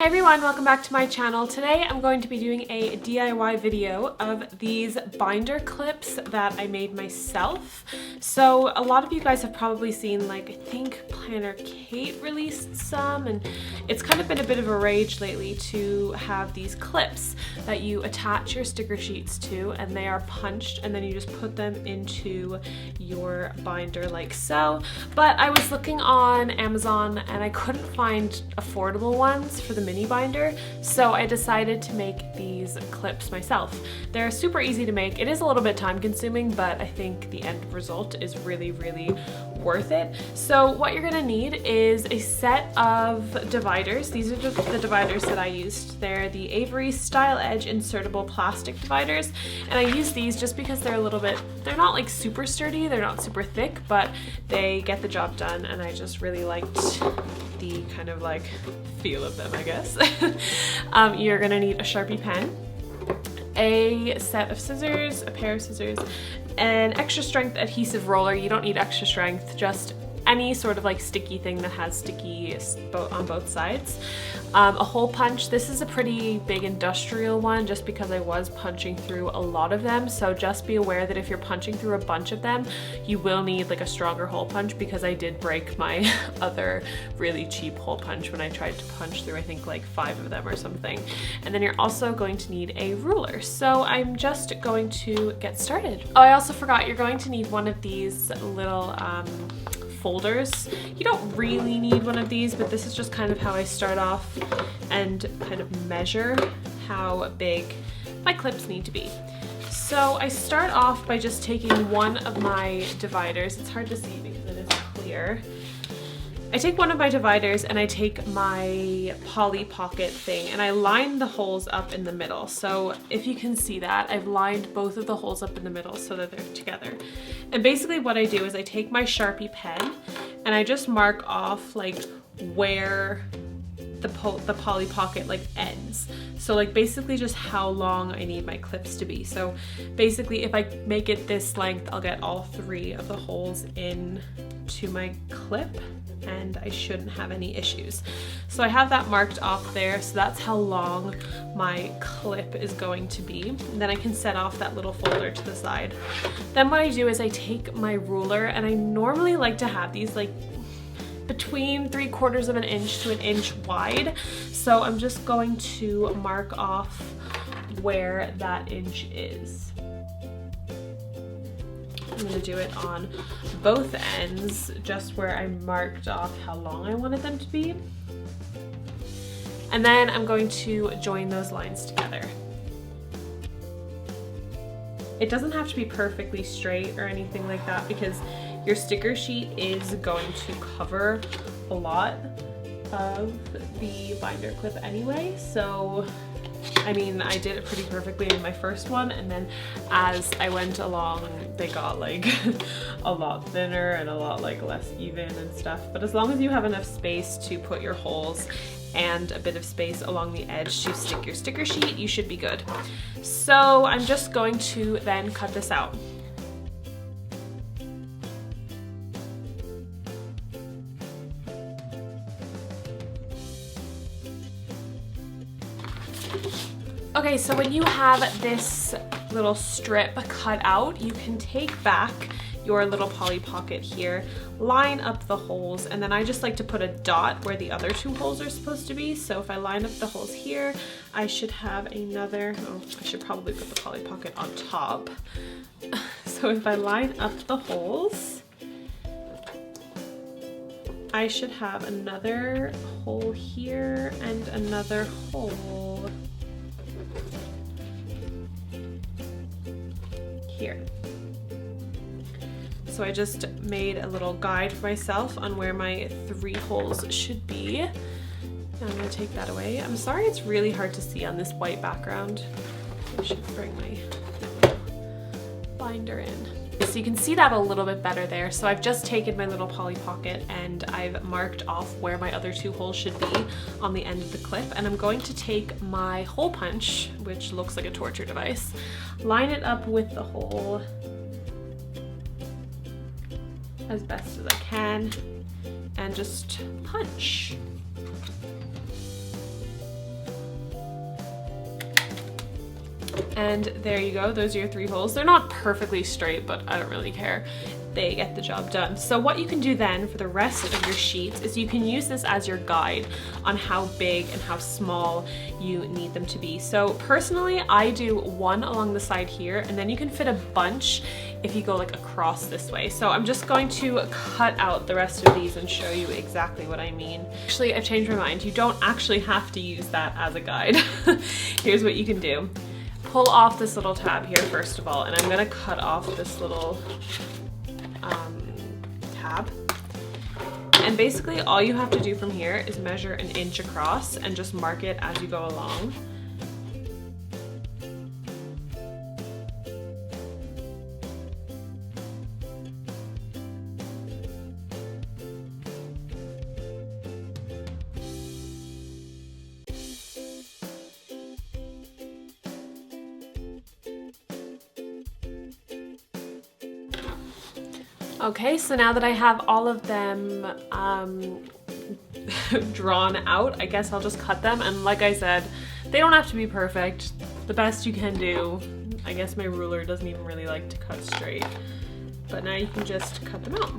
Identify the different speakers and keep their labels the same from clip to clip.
Speaker 1: everyone, welcome back to my channel. Today I'm going to be doing a DIY video of these binder clips that I made myself. So a lot of you guys have probably seen, like, I think Planner Kate released some, and it's kind of been a bit of a rage lately to have these clips that you attach your sticker sheets to, and they are punched and then you just put them into your binder like so. But I was looking on Amazon and I couldn't find affordable ones for the mini binder, so I decided to make these clips myself. They're super easy to make. It is a little bit time consuming, but I think the end result is really worth it. So what you're gonna need is a set of dividers. These are the dividers that I used. They're the Avery Style Edge insertable plastic dividers, and I use these just because they're a little bit, they're not like super sturdy, they're not super thick, but they get the job done, and I just really liked the kind of like feel of them, I guess. You're gonna need a Sharpie pen, a set of scissors, a pair of scissors, an extra strength adhesive roller. You don't need extra strength, just any sort of like sticky thing that has sticky on both sides. A hole punch. This is a pretty big industrial one just because I was punching through a lot of them, so just be aware that if you're punching through a bunch of them, you will need like a stronger hole punch, because I did break my other really cheap hole punch when I tried to punch through, I think, like 5 of them or something. And then you're also going to need a ruler, so I'm just going to get started. Oh, I also forgot, you're going to need one of these little folders. You don't really need one of these, but this is just kind of how I start off and kind of measure how big my clips need to be. So I start off by just taking one of my dividers. It's hard to see because it is clear. I take one of my dividers and I take my Polly Pocket thing and I line the holes up in the middle. So if you can see that, I've lined both of the holes up in the middle so that they're together. And basically what I do is I take my Sharpie pen and I just mark off like where the Polly Pocket like ends. So like basically just how long I need my clips to be. So basically if I make it this length, I'll get all 3 of the holes in to my clip, and I shouldn't have any issues. So I have that marked off there, so that's how long my clip is going to be. And then I can set off that little folder to the side. Then what I do is I take my ruler, and I normally like to have these like between 3/4 of an inch to an inch wide. So I'm just going to mark off where that inch is. I'm going to do it on both ends, just where I marked off how long I wanted them to be. And then I'm going to join those lines together. It doesn't have to be perfectly straight or anything like that, because your sticker sheet is going to cover a lot of the binder clip anyway. So I mean, I did it pretty perfectly in my first one, and then as I went along, they got like a lot thinner and a lot like less even and stuff. But as long as you have enough space to put your holes and a bit of space along the edge to stick your sticker sheet, you should be good. So I'm just going to then cut this out. Okay, so when you have this little strip cut out, you can take back your little Polly Pocket here, line up the holes, and then I just like to put a dot where the other 2 holes are supposed to be. So if I line up the holes here, I should have another, oh, I should probably put the Polly Pocket on top. So if I line up the holes, I should have another hole here and another hole here. So I just made a little guide for myself on where my 3 holes should be. Now I'm going to take that away. I'm sorry it's really hard to see on this white background. I should bring my binder in. So you can see that a little bit better there. So I've just taken my little Polly Pocket and I've marked off where my other 2 holes should be on the end of the clip. And I'm going to take my hole punch, which looks like a torture device, line it up with the hole as best as I can, and just punch. And there you go, those are your 3 holes. They're not perfectly straight, but I don't really care. They get the job done. So what you can do then for the rest of your sheets is you can use this as your guide on how big and how small you need them to be. So personally, I do 1 along the side here, and then you can fit a bunch if you go like across this way. So I'm just going to cut out the rest of these and show you exactly what I mean. Actually, I've changed my mind. You don't actually have to use that as a guide. Here's what you can do. Pull off this little tab here first of all, and I'm gonna cut off this little tab. And basically all you have to do from here is measure 1 inch across and just mark it as you go along. Okay, so now that I have all of them drawn out, I guess I'll just cut them. And like I said, they don't have to be perfect. The best you can do. I guess my ruler doesn't even really like to cut straight. But now you can just cut them out.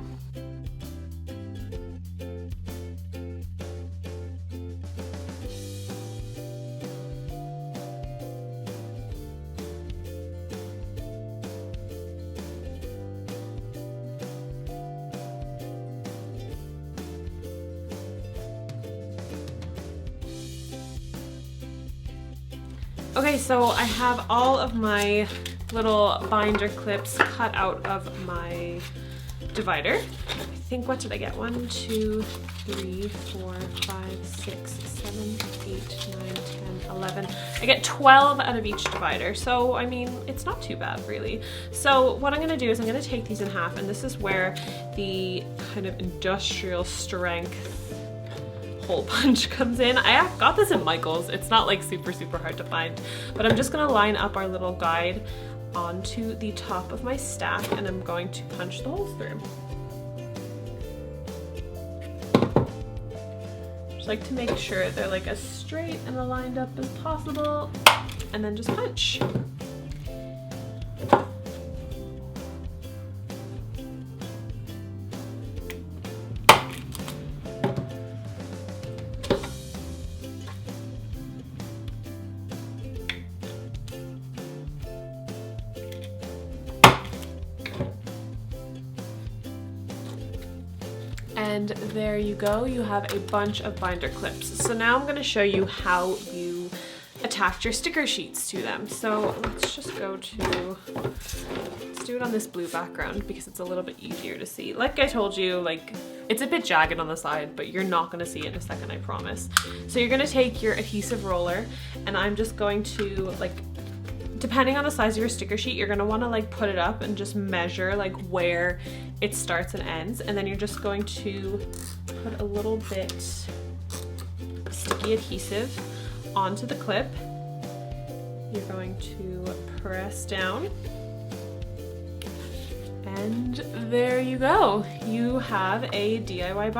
Speaker 1: Okay, so I have all of my little binder clips cut out of my divider. I think, what did I get? 1, 2, 3, 4, 5, 6, 7, 8, 9, 10, 11. I get 12 out of each divider. So, I mean, it's not too bad really. So what I'm gonna do is I'm gonna take these in half, and this is where the kind of industrial strength hole punch comes in. I got this in Michael's. It's not like super hard to find, but I'm just gonna line up our little guide onto the top of my stack, and I'm going to punch the holes through. Just like to make sure they're like as straight and aligned up as possible, and then just punch. And there you go, you have a bunch of binder clips. So now I'm gonna show you how you attach your sticker sheets to them. So let's just go to, let's do it on this blue background because it's a little bit easier to see. Like I told you, like it's a bit jagged on the side, but you're not gonna see it in a second, I promise. So you're gonna take your adhesive roller, and I'm just going to, like, depending on the size of your sticker sheet, you're gonna wanna like put it up and just measure like where it starts and ends. And then you're just going to put a little bit of sticky adhesive onto the clip. You're going to press down. And there you go. You have a DIY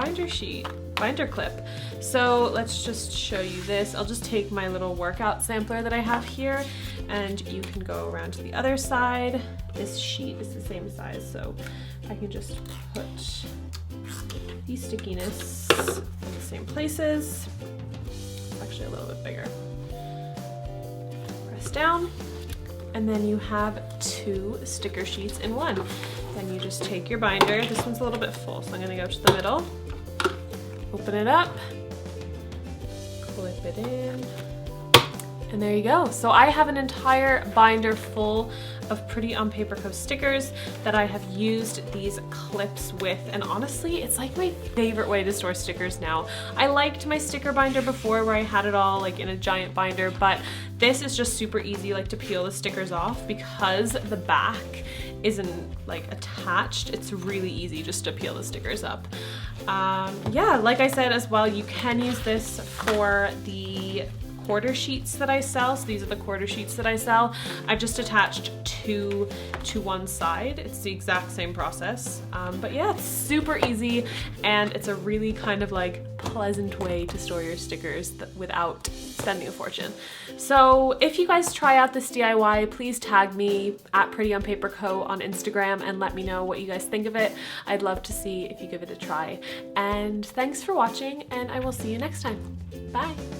Speaker 1: binder clip. So let's just show you this. I'll just take my little workout sampler that I have here, and you can go around to the other side. This sheet is the same size, so I can just put the stickiness in the same places. It's actually a little bit bigger. Press down, and then you have 2 sticker sheets in one. Then you just take your binder. This one's a little bit full, so I'm gonna go to the middle, open it up, clip it in, and there you go. So I have an entire binder full of PrettyonPaperco stickers that I have used these clips with, and honestly, it's like my favorite way to store stickers now. I liked my sticker binder before where I had it all like in a giant binder, but this is just super easy like to peel the stickers off because the back isn't like attached. It's really easy just to peel the stickers up. Yeah, like I said as well, you can use this for the quarter sheets that I sell. So these are the quarter sheets that I sell. I've just attached two to one side. It's the exact same process. But yeah, it's super easy, and it's a really kind of like pleasant way to store your stickers without spending a fortune. So if you guys try out this DIY, please tag me at PrettyonPaperco on Instagram and let me know what you guys think of it. I'd love to see if you give it a try. And thanks for watching, and I will see you next time. Bye.